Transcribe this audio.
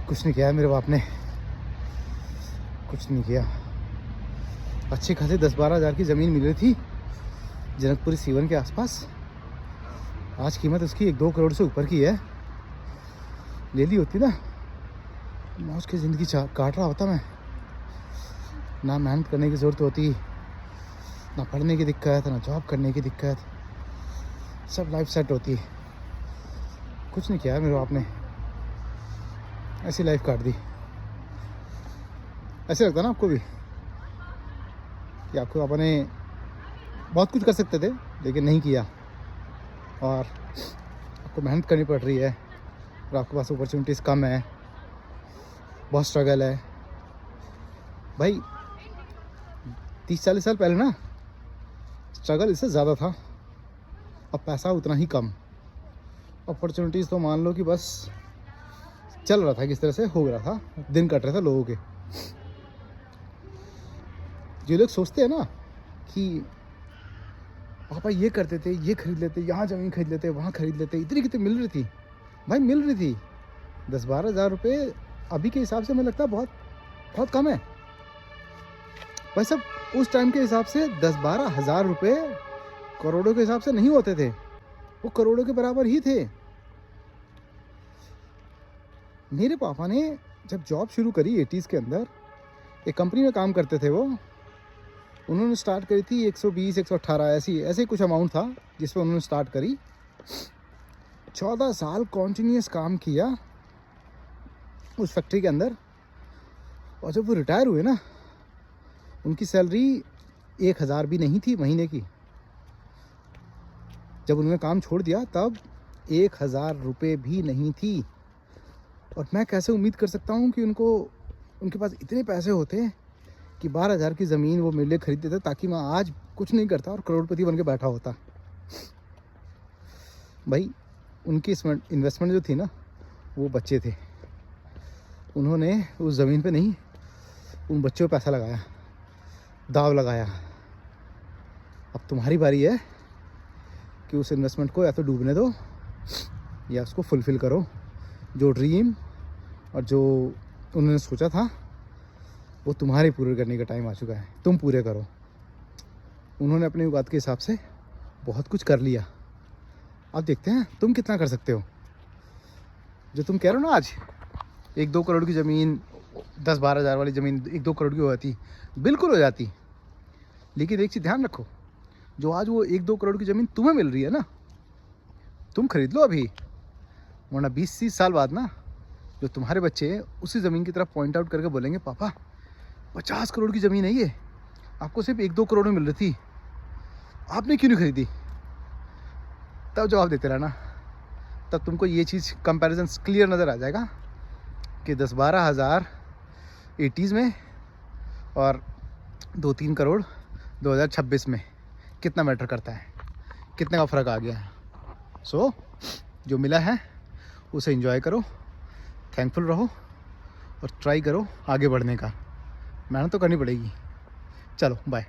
कुछ नहीं किया मेरे बाप ने, कुछ नहीं किया। अच्छी खासी 10-12 हज़ार की ज़मीन मिल रही थी जनकपुरी सीवन के आसपास। आज कीमत उसकी 1-2 करोड़ से ऊपर की है। ले ली होती ना, मौज की ज़िंदगी काट रहा होता मैं। ना मेहनत करने की ज़रूरत होती, ना पढ़ने की दिक्कत, ना जॉब करने की दिक्कत, सब लाइफ सेट होती। कुछ नहीं किया मेरे बाप ने, ऐसी लाइफ काट दी। ऐसे लगता ना आपको भी कि आपके पापा ने बहुत कुछ कर सकते थे लेकिन नहीं किया, और आपको मेहनत करनी पड़ रही है और आपके पास अपॉर्चुनिटीज़ कम है, बहुत स्ट्रगल है। भाई 30-40 साल पहले ना स्ट्रगल इससे ज़्यादा था, अब पैसा उतना ही कम। अपॉर्चुनिटीज़ तो मान लो कि बस चल रहा था, किस तरह से हो रहा था, दिन कट रहे थे लोगों के। जो लोग सोचते हैं ना कि पापा ये करते थे, ये खरीद लेते, यहाँ ज़मीन खरीद लेते, वहाँ खरीद लेते, इतनी कितनी मिल रही थी। भाई मिल रही थी 10-12 हज़ार रुपये, अभी के हिसाब से मुझे लगता है बहुत बहुत कम है। भाई सब उस टाइम के हिसाब से 10-12 हज़ार रुपये करोड़ों के हिसाब से नहीं होते थे, वो करोड़ों के बराबर ही थे। मेरे पापा ने जब जॉब शुरू करी 80s के अंदर, एक कंपनी में काम करते थे वो, उन्होंने स्टार्ट करी थी 120-118 ऐसे कुछ अमाउंट था जिस पर उन्होंने स्टार्ट करी। 14 साल कॉन्टीन्यूस काम किया उस फैक्ट्री के अंदर, और जब वो रिटायर हुए ना, उनकी सैलरी 1,000 भी नहीं थी महीने की। जब उन्होंने काम छोड़ दिया तब 1,000 रुपये भी नहीं थी। और मैं कैसे उम्मीद कर सकता हूँ कि उनके पास इतने पैसे होते कि 12,000 की ज़मीन वो मेरे लिए खरीद देते, ताकि मैं आज कुछ नहीं करता और करोड़पति बन के बैठा होता। भाई उनकी इन्वेस्टमेंट जो थी ना, वो बच्चे थे, उन्होंने उस ज़मीन पे नहीं, उन बच्चों पे पैसा लगाया, दाव लगाया। अब तुम्हारी बारी है कि उस इन्वेस्टमेंट को या तो डूबने दो या उसको फुलफ़िल करो। जो ड्रीम और जो उन्होंने सोचा था वो तुम्हारे पूरे करने का टाइम आ चुका है, तुम पूरे करो। उन्होंने अपनी औकात के हिसाब से बहुत कुछ कर लिया, अब देखते हैं तुम कितना कर सकते हो। जो तुम कह रहे हो ना आज 1-2 करोड़ की ज़मीन, 10-12 हज़ार वाली ज़मीन 1-2 करोड़ की हो जाती, बिल्कुल हो जाती। लेकिन एक चीज़ ध्यान रखो, जो आज वो 1-2 करोड़ की ज़मीन तुम्हें मिल रही है ना, तुम खरीद लो अभी, वरना 20-30 साल बाद ना जो तुम्हारे बच्चे उसी ज़मीन की तरफ पॉइंट आउट करके बोलेंगे, पापा 50 करोड़ की ज़मीन है ये, आपको सिर्फ 1-2 करोड़ में मिल रही थी, आपने क्यों नहीं खरीदी? तब जवाब देते रहना, तब तुमको ये चीज़ कंपैरिजन क्लियर नज़र आ जाएगा कि 10-12 हज़ार 80s में और 2-3 करोड़ 2026 में कितना मैटर करता है, कितने का फ़र्क आ गया है। सो जो मिला है उसे एंजॉय करो, थैंकफुल रहो और ट्राई करो आगे बढ़ने का। मेहनत तो करनी पड़ेगी। चलो बाय।